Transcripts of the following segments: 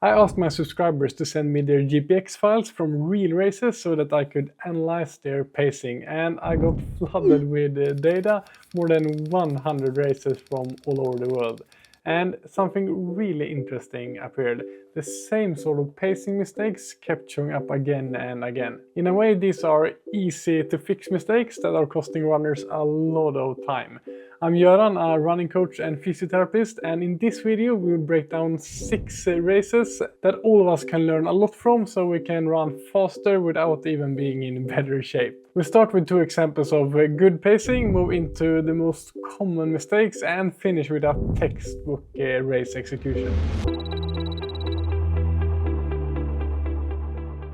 I asked my subscribers to send me their GPX files from real races so that I could analyze their pacing, and I got flooded with data, more than 100 races from all over the world. And something really interesting appeared. The same sort of pacing mistakes kept showing up again and again. In a way, these are easy to fix mistakes that are costing runners a lot of time. I'm Göran, a running coach and physiotherapist, and in this video we will break down 6 races that all of us can learn a lot from so we can run faster without even being in better shape. We'll start with 2 examples of good pacing, move into the most common mistakes, and finish with a textbook race execution.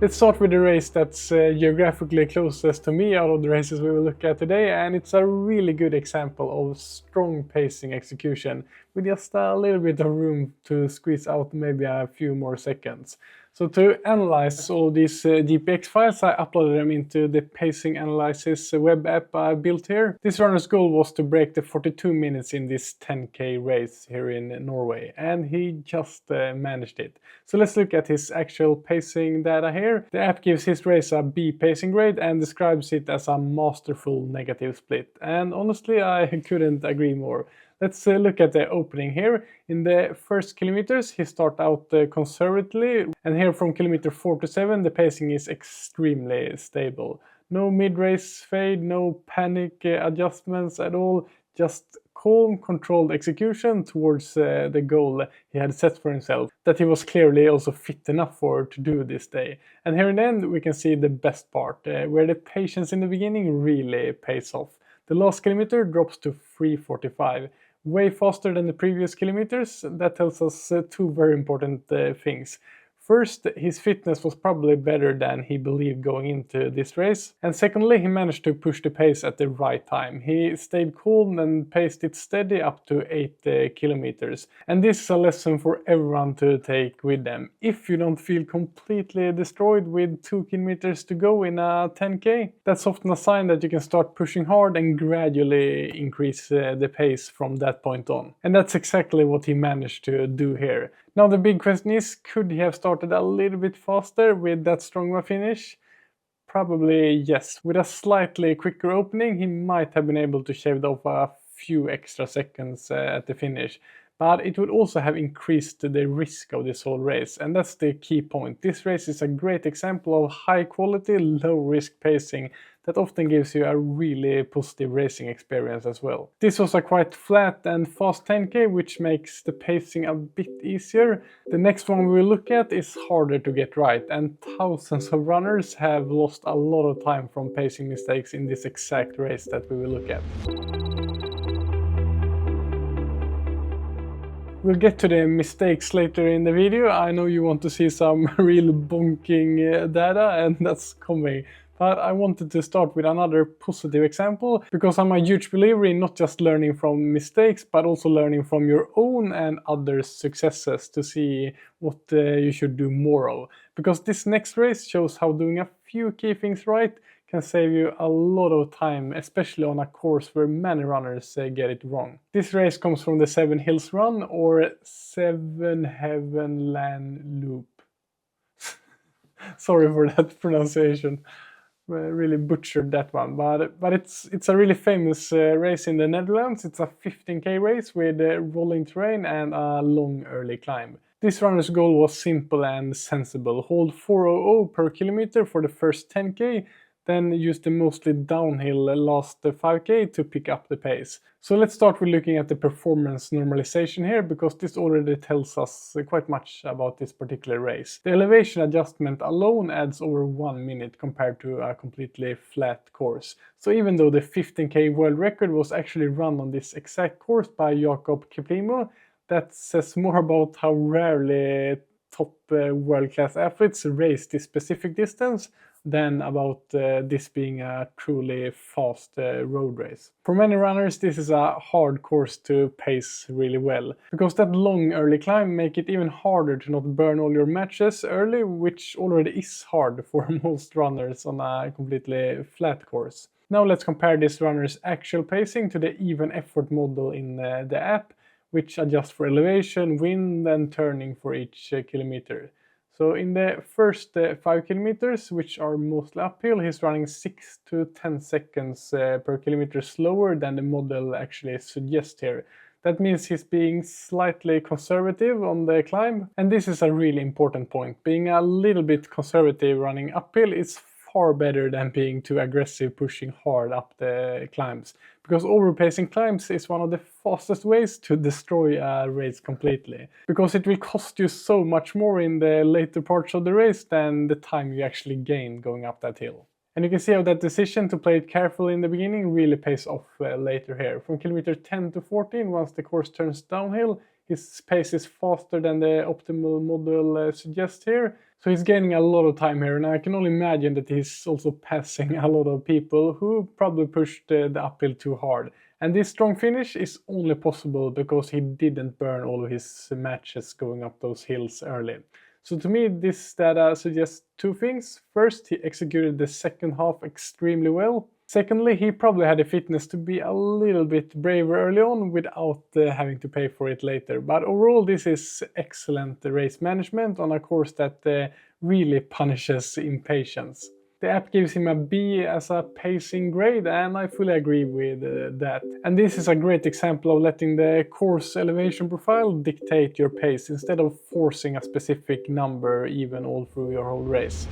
Let's start with the race that's geographically closest to me out of the races we will look at today, and it's a really good example of strong pacing execution with just a little bit of room to squeeze out maybe a few more seconds. So to analyze all these GPX files, I uploaded them into the Pacing Analysis web app I built here. This runner's goal was to break the 42 minutes in this 10K race here in Norway, and he just managed it. So let's look at his actual pacing data here. The app gives his race a B pacing grade and describes it as a masterful negative split. And honestly, I couldn't agree more. Let's look at the opening here. In the first kilometers, he starts out conservatively, and here from kilometer 4 to 7, the pacing is extremely stable. No mid-race fade, no panic adjustments at all, just calm, controlled execution towards the goal he had set for himself, that he was clearly also fit enough for to do this day. And here in the end, we can see the best part, where the patience in the beginning really pays off. The last kilometer drops to 3:45. Way faster than the previous kilometers. That tells us 2 very important things. First, his fitness was probably better than he believed going into this race. And secondly, he managed to push the pace at the right time. He stayed calm and paced it steady up to 8 kilometers. And this is a lesson for everyone to take with them. If you don't feel completely destroyed with 2 kilometers to go in a 10K, that's often a sign that you can start pushing hard and gradually increase the pace from that point on. And that's exactly what he managed to do here. Now the big question is, could he have started a little bit faster with that stronger finish? Probably yes. With a slightly quicker opening, he might have been able to shave off a few extra seconds at the finish. But it would also have increased the risk of this whole race, and that's the key point. This race is a great example of high quality, low risk pacing that often gives you a really positive racing experience as well. This was a quite flat and fast 10K, which makes the pacing a bit easier. The next one we will look at is harder to get right, and thousands of runners have lost a lot of time from pacing mistakes in this exact race that we will look at. We'll get to the mistakes later in the video. I know you want to see some real bonking data, and that's coming. But I wanted to start with another positive example, because I'm a huge believer in not just learning from mistakes, but also learning from your own and others' successes to see what you should do more of. Because this next race shows how doing a few key things right can save you a lot of time, especially on a course where many runners get it wrong. This race comes from the Seven Hills Run, or Seven Heaven Land Loop. Sorry for that pronunciation. Really butchered that one, but it's a really famous race in the Netherlands. It's a 15K race with rolling terrain and a long early climb. This runner's goal was simple and sensible. Hold 4:00 per kilometer for the first 10K, then use the mostly downhill last 5K to pick up the pace. So let's start with looking at the performance normalization here, because this already tells us quite much about this particular race. The elevation adjustment alone adds over 1 minute compared to a completely flat course. So even though the 15K world record was actually run on this exact course by Jakob Kiplimo, that says more about how rarely top world-class athletes race this specific distance than about this being a truly fast road race. For many runners, this is a hard course to pace really well, because that long early climb make it even harder to not burn all your matches early, which already is hard for most runners on a completely flat course. Now let's compare this runner's actual pacing to the even effort model in the app, which adjusts for elevation, wind, and turning for each kilometer. So in the first 5 kilometers, which are mostly uphill, he's running 6 to 10 seconds per kilometer slower than the model actually suggests here. That means he's being slightly conservative on the climb, and this is a really important point. Being a little bit conservative running uphill is far better than being too aggressive pushing hard up the climbs, because overpacing climbs is one of the fastest ways to destroy a race completely, because it will cost you so much more in the later parts of the race than the time you actually gain going up that hill. And you can see how that decision to play it carefully in the beginning really pays off later here. From kilometer 10 to 14, once the course turns downhill, his pace is faster than the optimal model suggests here. So he's gaining a lot of time here, and I can only imagine that he's also passing a lot of people who probably pushed the uphill too hard. And this strong finish is only possible because he didn't burn all of his matches going up those hills early. So to me, this data suggests two things. First, he executed the second half extremely well. Secondly, he probably had the fitness to be a little bit braver early on without having to pay for it later. But overall, this is excellent race management on a course that really punishes impatience. The app gives him a B as a pacing grade, and I fully agree with that. And this is a great example of letting the course elevation profile dictate your pace instead of forcing a specific number even all through your whole race.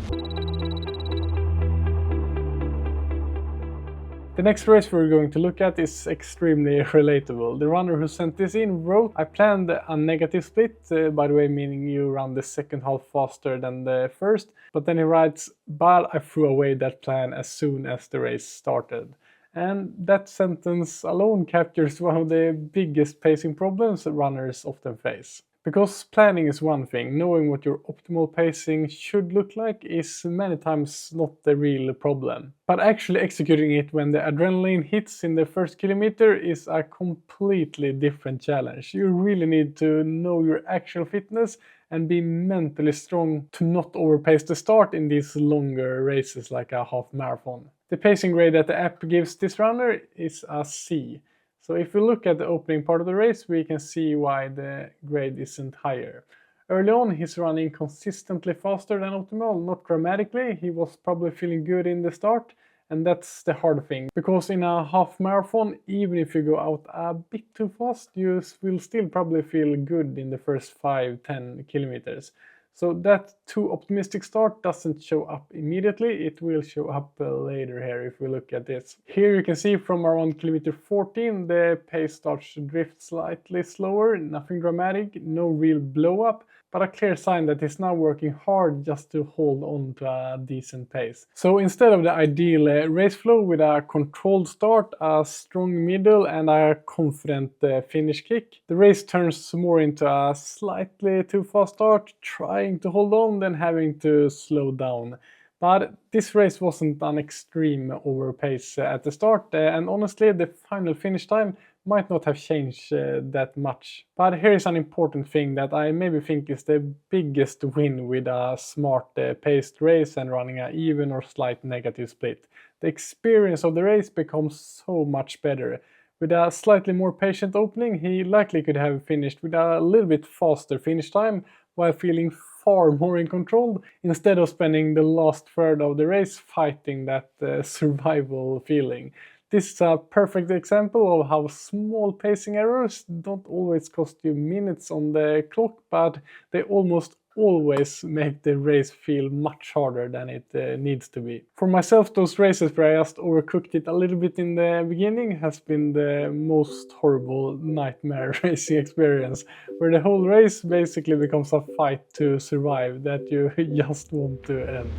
The next race we're going to look at is extremely relatable. The runner who sent this in wrote, "I planned a negative split," by the way, meaning you run the second half faster than the first. But then he writes, "But I threw away that plan as soon as the race started." And that sentence alone captures one of the biggest pacing problems runners often face. Because planning is one thing, knowing what your optimal pacing should look like is many times not the real problem. But actually executing it when the adrenaline hits in the first kilometer is a completely different challenge. You really need to know your actual fitness and be mentally strong to not overpace the start in these longer races like a half marathon. The pacing grade that the app gives this runner is a C. So if we look at the opening part of the race, we can see why the grade isn't higher. Early on, he's running consistently faster than optimal, not dramatically. He was probably feeling good in the start, and that's the hard thing. Because in a half marathon, even if you go out a bit too fast, you will still probably feel good in the first 5-10 kilometers. So that too optimistic start doesn't show up immediately, it will show up later here if we look at this. Here you can see from around kilometer 14 the pace starts to drift slightly slower, nothing dramatic, no real blow up, but a clear sign that he's now working hard just to hold on to a decent pace. So instead of the ideal race flow with a controlled start, a strong middle and a confident finish kick, the race turns more into a slightly too fast start, trying to hold on, then having to slow down. But this race wasn't an extreme overpace at the start, and honestly the final finish time might not have changed that much. But here is an important thing that I maybe think is the biggest win with a smart paced race and running an even or slight negative split. The experience of the race becomes so much better. With a slightly more patient opening, he likely could have finished with a little bit faster finish time while feeling far more in control, instead of spending the last third of the race fighting that survival feeling. This is a perfect example of how small pacing errors don't always cost you minutes on the clock, but they almost always make the race feel much harder than it needs to be. For myself, those races where I just overcooked it a little bit in the beginning has been the most horrible nightmare racing experience, where the whole race basically becomes a fight to survive that you just want to end.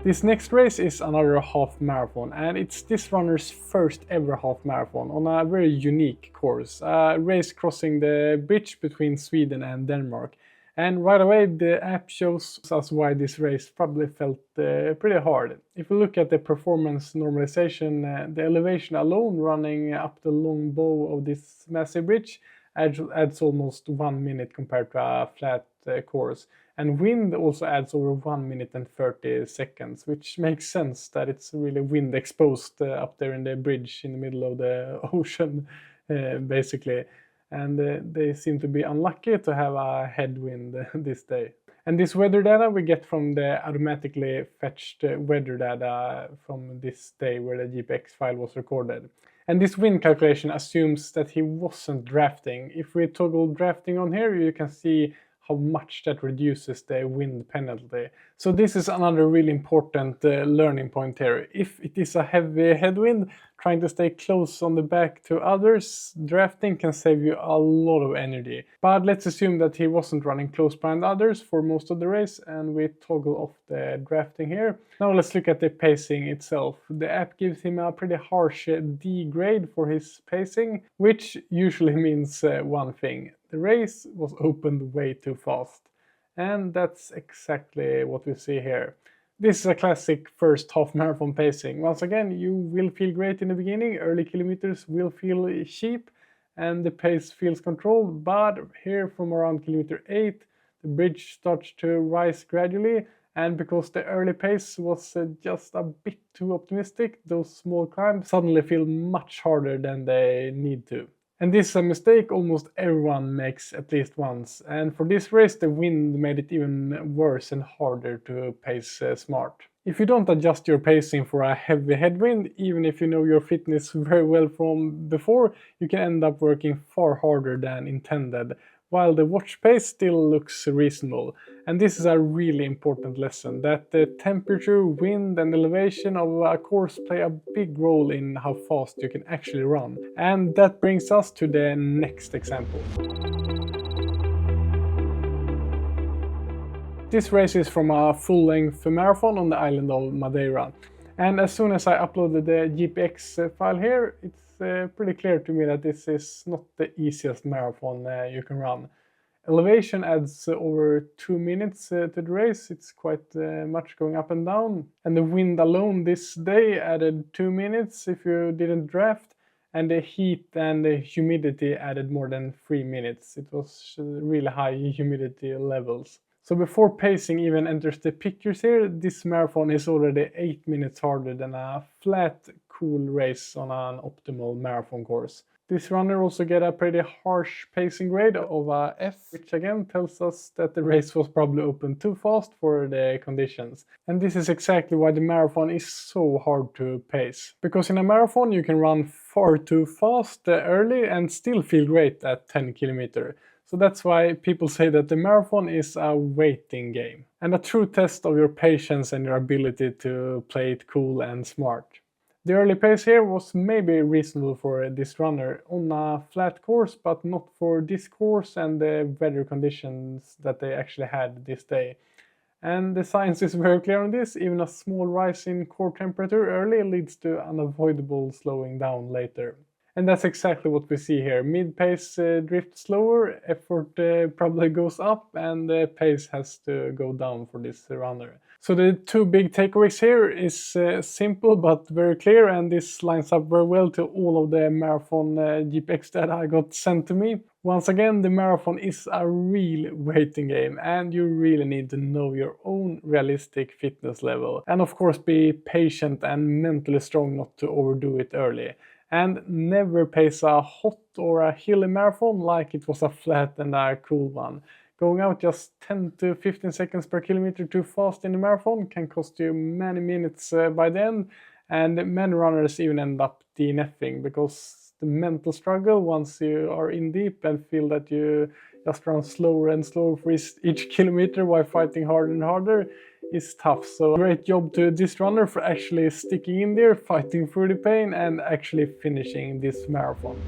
This next race is another half marathon, and it's this runner's first ever half marathon on a very unique course, a race crossing the bridge between Sweden and Denmark. And right away the app shows us why this race probably felt pretty hard. If we look at the performance normalization, the elevation alone running up the long bow of this massive bridge adds almost 1 minute compared to a flat course. And wind also adds over 1 minute and 30 seconds, which makes sense that it's really wind exposed up there in the bridge in the middle of the ocean, basically. And they seem to be unlucky to have a headwind this day. And this weather data we get from the automatically fetched weather data from this day where the GPX file was recorded. And this wind calculation assumes that he wasn't drafting. If we toggle drafting on here, you can see how much that reduces the wind penalty. So this is another really important learning point here. If it is a heavy headwind, trying to stay close on the back to others, drafting can save you a lot of energy. But let's assume that he wasn't running close behind others for most of the race, and we toggle off the drafting here. Now let's look at the pacing itself. The app gives him a pretty harsh D grade for his pacing, which usually means one thing. The race was opened way too fast. And that's exactly what we see here. This is a classic first half marathon pacing. Once again, you will feel great in the beginning, early kilometers will feel cheap, and the pace feels controlled, but here from around kilometer 8, the bridge starts to rise gradually, and because the early pace was just a bit too optimistic, those small climbs suddenly feel much harder than they need to. And this is a mistake almost everyone makes at least once, and for this race the wind made it even worse and harder to pace smart. If you don't adjust your pacing for a heavy headwind, even if you know your fitness very well from before, you can end up working far harder than intended, while the watch pace still looks reasonable. And this is a really important lesson, that the temperature, wind and elevation of a course play a big role in how fast you can actually run. And that brings us to the next example. This race is from a full-length marathon on the island of Madeira. And as soon as I uploaded the GPX file here, it's pretty clear to me that this is not the easiest marathon you can run. Elevation adds over 2 minutes to the race. It's quite much going up and down. And the wind alone this day added 2 minutes if you didn't draft. And the heat and the humidity added more than 3 minutes. It was really high humidity levels. So before pacing even enters the pictures here, this marathon is already 8 minutes harder than a flat, cool race on an optimal marathon course. This runner also get a pretty harsh pacing grade of a F, which again tells us that the race was probably opened too fast for the conditions. And this is exactly why the marathon is so hard to pace. Because in a marathon you can run far too fast early and still feel great at 10 km. So that's why people say that the marathon is a waiting game. And a true test of your patience and your ability to play it cool and smart. The early pace here was maybe reasonable for this runner on a flat course, but not for this course and the weather conditions that they actually had this day. And the science is very clear on this. Even a small rise in core temperature early leads to unavoidable slowing down later. And that's exactly what we see here. Mid-pace drifts slower, effort probably goes up, and the pace has to go down for this runner. So the two big takeaways here is simple but very clear, and this lines up very well to all of the marathon GPX that I got sent to me. Once again, the marathon is a real waiting game, and you really need to know your own realistic fitness level. And of course be patient and mentally strong not to overdo it early. And never pace a hot or a hilly marathon like it was a flat and a cool one. Going out just 10 to 15 seconds per kilometer too fast in the marathon can cost you many minutes by the end, and many runners even end up DNFing because the mental struggle once you are in deep and feel that you just run slower and slower for each kilometer while fighting harder and harder is tough. So great job to this runner for actually sticking in there, fighting through the pain and actually finishing this marathon.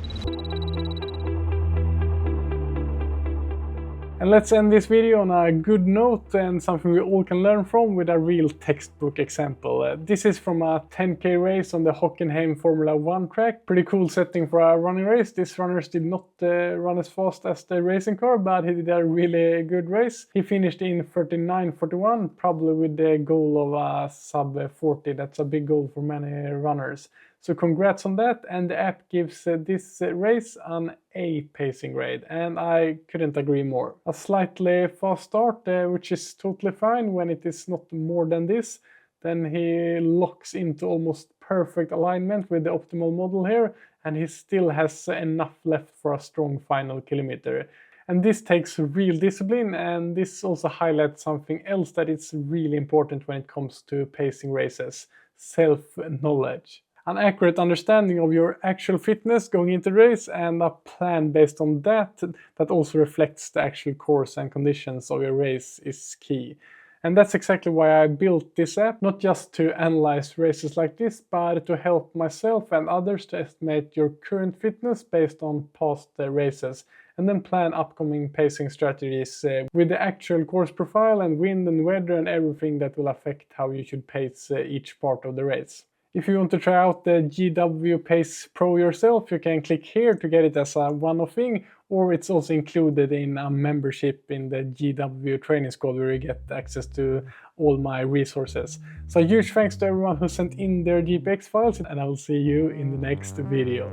And let's end this video on a good note and something we all can learn from with a real textbook example. This is from a 10k race on the Hockenheim Formula 1 track. Pretty cool setting for a running race. This runner did not run as fast as the racing car, but he did a really good race. He finished in 39.41, probably with the goal of a sub 40. That's a big goal for many runners. So congrats on that, and the app gives this race an A pacing grade, and I couldn't agree more. A slightly fast start, which is totally fine when it is not more than this. Then he locks into almost perfect alignment with the optimal model here, and he still has enough left for a strong final kilometer. And this takes real discipline, and this also highlights something else that is really important when it comes to pacing races: self-knowledge. An accurate understanding of your actual fitness going into the race, and a plan based on that also reflects the actual course and conditions of your race is key. And that's exactly why I built this app, not just to analyze races like this, but to help myself and others to estimate your current fitness based on past races, and then plan upcoming pacing strategies with the actual course profile and wind and weather and everything that will affect how you should pace each part of the race. If you want to try out the GW Pace Pro yourself, you can click here to get it as a one-off thing, or it's also included in a membership in the GW Training Squad where you get access to all my resources. So huge thanks to everyone who sent in their GPX files, and I will see you in the next video.